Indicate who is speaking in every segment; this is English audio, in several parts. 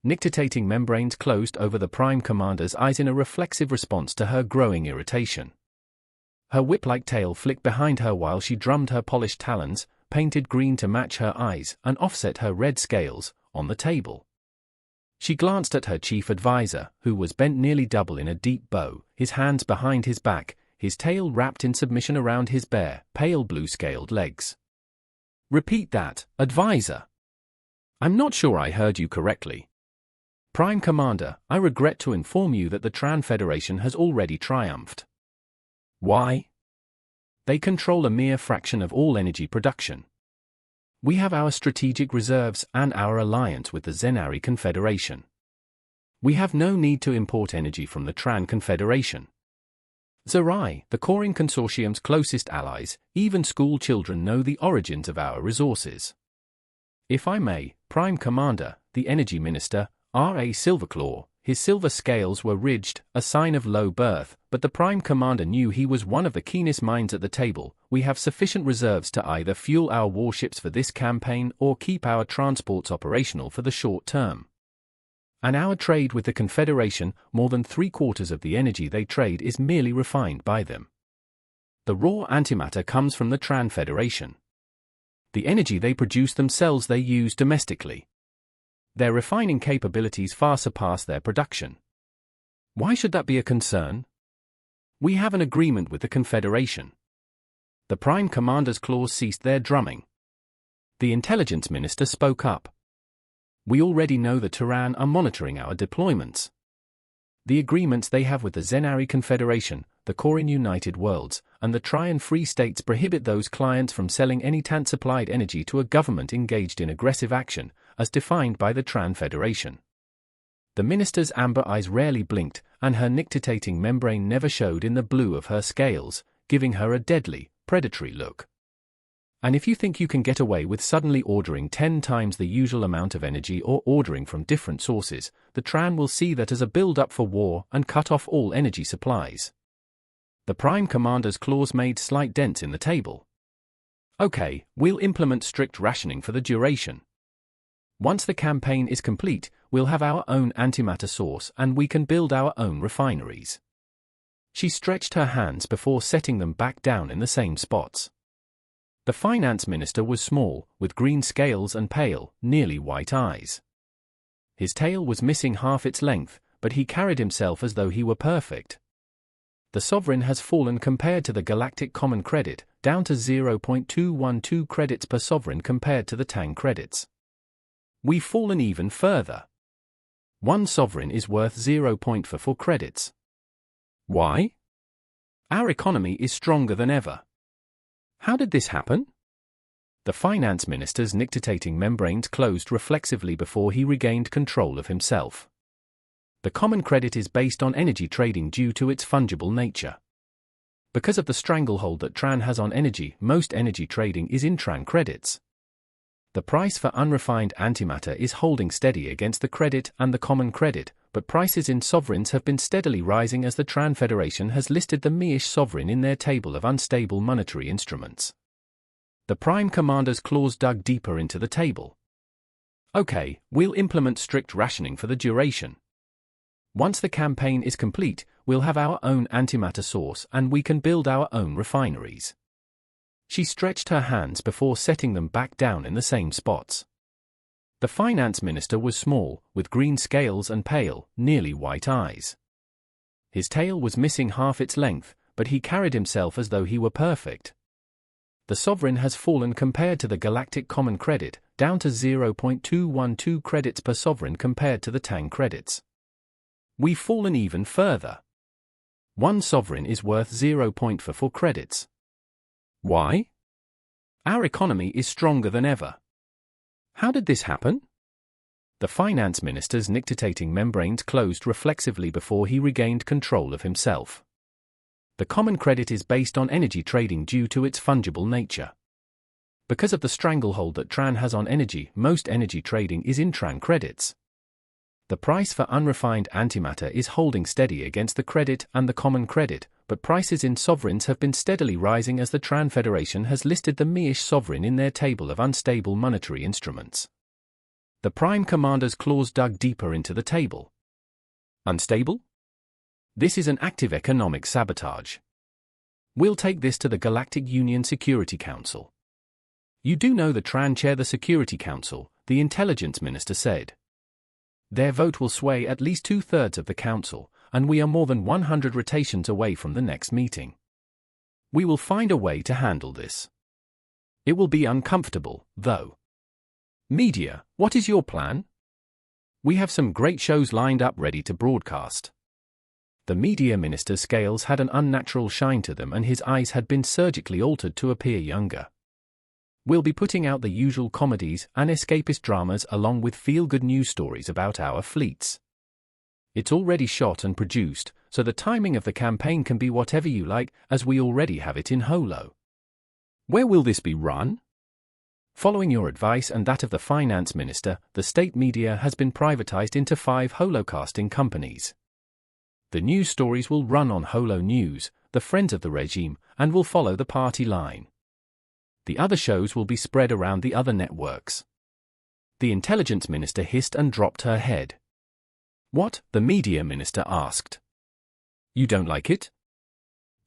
Speaker 1: nictitating membranes closed over the Prime Commander's eyes in a reflexive response to her growing irritation. Her whip-like tail flicked behind her while she drummed her polished talons, painted green to match her eyes and offset her red scales, on the table. She glanced at her chief advisor, who was bent nearly double in a deep bow, his hands behind his back, his tail wrapped in submission around his bare, pale blue scaled legs. "Repeat that, advisor. I'm not sure I heard you correctly." "Prime Commander, I regret to inform you that the Tran Federation has already triumphed." "Why?" "They control a mere fraction of all energy production. We have our strategic reserves and our alliance with the Zenari Confederation. We have no need to import energy from the Tran Confederation. Zerai, the Coring Consortium's closest allies, even school children know the origins of our resources. If I may, Prime Commander," the Energy Minister, R.A. Silverclaw, his silver scales were ridged, a sign of low birth, but the Prime Commander knew he was one of the keenest minds at the table. "We have sufficient reserves to either fuel our warships for this campaign or keep our transports operational for the short term. And our trade with the Confederation, more than 3/4 of the energy they trade is merely refined by them. The raw antimatter comes from the Tran Federation. The energy they produce themselves they use domestically. Their refining capabilities far surpass their production. Why should that be a concern? We have an agreement with the Confederation." The Prime Commander's claws ceased their drumming. The Intelligence Minister spoke up. "We already know the Terran are monitoring our deployments. The agreements they have with the Zenari Confederation, the Corin United Worlds, and the Trian Free States prohibit those clients from selling any TAN-supplied energy to a government engaged in aggressive action, as defined by the Tran Federation." The minister's amber eyes rarely blinked, and her nictitating membrane never showed in the blue of her scales, giving her a deadly, predatory look. "And if you think you can get away with suddenly ordering 10 times the usual amount of energy or ordering from different sources, the Tran will see that as a build-up for war and cut off all energy supplies." The Prime Commander's claws made slight dents in the table. "Okay, we'll implement strict rationing for the duration. Once the campaign is complete, we'll have our own antimatter source and we can build our own refineries." She stretched her hands before setting them back down in the same spots. The Finance Minister was small, with green scales and pale, nearly white eyes. His tail was missing half its length, but he carried himself as though he were perfect. "The sovereign has fallen compared to the Galactic Common Credit, down to 0.212 credits per sovereign compared to the Tang credits. We've fallen even further. One sovereign is worth 0.44 credits. Why? Our economy is stronger than ever. How did this happen?" The Finance Minister's nictitating membranes closed reflexively before he regained control of himself. "The common credit is based on energy trading due to its fungible nature. Because of the stranglehold that Tran has on energy, most energy trading is in Tran credits. The price for unrefined antimatter is holding steady against the credit and the common credit, but prices in sovereigns have been steadily rising as the Tran Federation has listed the Miish sovereign in their table of unstable monetary instruments." The Prime Commander's claws dug deeper into the table. "Okay, we'll implement strict rationing for the duration. Once the campaign is complete, we'll have our own antimatter source and we can build our own refineries." She stretched her hands before setting them back down in the same spots. The Finance Minister was small, with green scales and pale, nearly white eyes. His tail was missing half its length, but he carried himself as though he were perfect. "The sovereign has fallen compared to the Galactic Common Credit, down to 0.212 credits per sovereign compared to the Tang credits. We've fallen even further. One sovereign is worth 0.44 credits. Why? Our economy is stronger than ever. How did this happen?" The Finance Minister's nictitating membranes closed reflexively before he regained control of himself. "The common credit is based on energy trading due to its fungible nature. Because of the stranglehold that Tran has on energy, most energy trading is in Tran credits. The price for unrefined antimatter is holding steady against the credit and the common credit, but prices in sovereigns have been steadily rising as the Tran Federation has listed the Miish sovereign in their table of unstable monetary instruments. The Prime Commander's claws dug deeper into the table. Unstable? This is an active economic sabotage. We'll take this to the Galactic Union Security Council. You do know the Tran chair the Security Council, the Intelligence Minister said. Their vote will sway at least 2/3 of the Council, and we are more than 100 rotations away from the next meeting. We will find a way to handle this. It will be uncomfortable, though. Media, what is your plan? We have some great shows lined up ready to broadcast. The Media Minister's scales had an unnatural shine to them and his eyes had been surgically altered to appear younger. We'll be putting out the usual comedies and escapist dramas along with feel-good news stories about our fleets. It's already shot and produced, so the timing of the campaign can be whatever you like, as we already have it in Holo. Where will this be run? Following your advice and that of the Finance Minister, the state media has been privatized into 5 holocasting companies. The news stories will run on Holo News, the Friends of the Regime, and will follow the party line. The other shows will be spread around the other networks. The Intelligence Minister hissed and dropped her head. What? The Media Minister asked. You don't like it?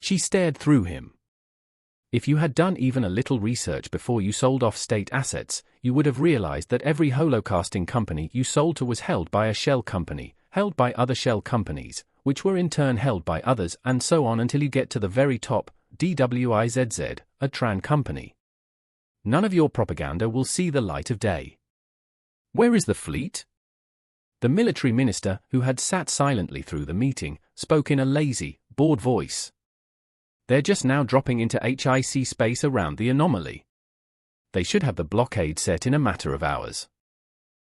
Speaker 1: She stared through him. If you had done even a little research before you sold off state assets, you would have realized that every holocasting company you sold to was held by a shell company, held by other shell companies, which were in turn held by others, and so on until you get to the very top, DWIZZ, a Tran company. None of your propaganda will see the light of day. Where is the fleet? The military minister, who had sat silently through the meeting, spoke in a lazy, bored voice. They're just now dropping into HIC space around the anomaly. They should have the blockade set in a matter of hours.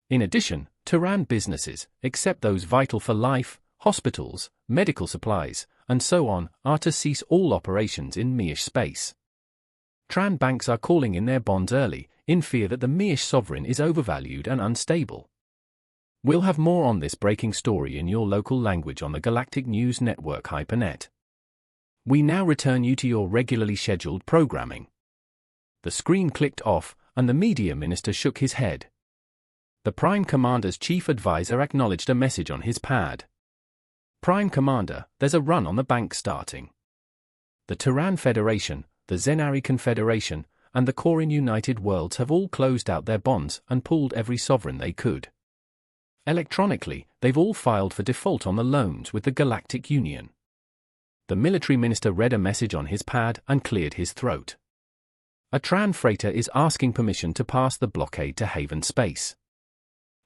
Speaker 1: In addition, Tehran businesses, except those vital for life, hospitals, medical supplies, and so on, are to cease all operations in Meish space. Tran banks are calling in their bonds early, in fear that the Meish sovereign is overvalued and unstable. We'll have more on this breaking story in your local language on the Galactic News Network Hypernet. We now return you to your regularly scheduled programming. The screen clicked off, and the Media Minister shook his head. The Prime Commander's chief advisor acknowledged a message on his pad. Prime Commander, there's a run on the bank starting. The Tehran Federation, the Zenari Confederation, and the Korin United Worlds have all closed out their bonds and pulled every sovereign they could. Electronically, they've all filed for default on the loans with the Galactic Union. The military minister read a message on his pad and cleared his throat. A Tran freighter is asking permission to pass the blockade to Haven space.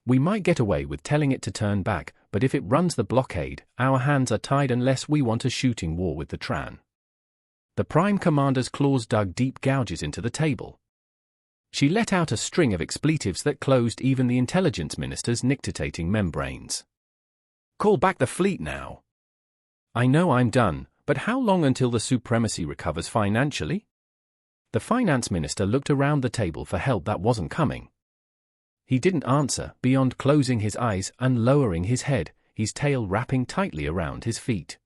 Speaker 1: We might get away with telling it to turn back, but if it runs the blockade, our hands are tied unless we want a shooting war with the Tran. The Prime Commander's claws dug deep gouges into the table. She let out a string of expletives that closed even the Intelligence Minister's nictitating membranes. Call back the fleet now. I know I'm done, but how long until the supremacy recovers financially? The Finance Minister looked around the table for help that wasn't coming. He didn't answer, beyond closing his eyes and lowering his head, his tail wrapping tightly around his feet.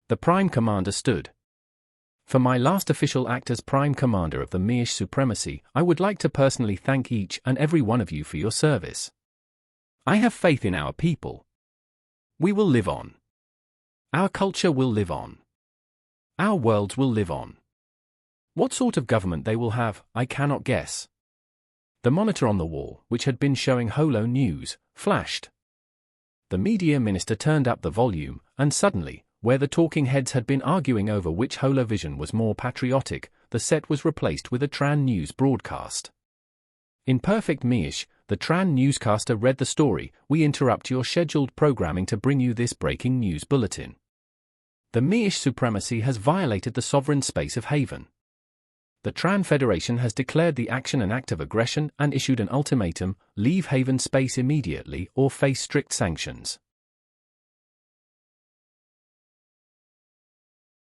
Speaker 1: The Prime Commander stood. For my last official act as Prime Commander of the Meish Supremacy, I would like to personally thank each and every one of you for your service. I have faith in our people. We will live on. Our culture will live on. Our worlds will live on. What sort of government they will have, I cannot guess. The monitor on the wall, which had been showing Holo News, flashed. The Media Minister turned up the volume, and suddenly, where the talking heads had been arguing over which holovision was more patriotic, the set was replaced with a Tran news broadcast. In perfect Meish, the Tran newscaster read the story. We interrupt your scheduled programming to bring you this breaking news bulletin. The Meish supremacy has violated the sovereign space of Haven. The Tran Federation has declared the action an act of aggression and issued an ultimatum: leave Haven space immediately or face strict sanctions.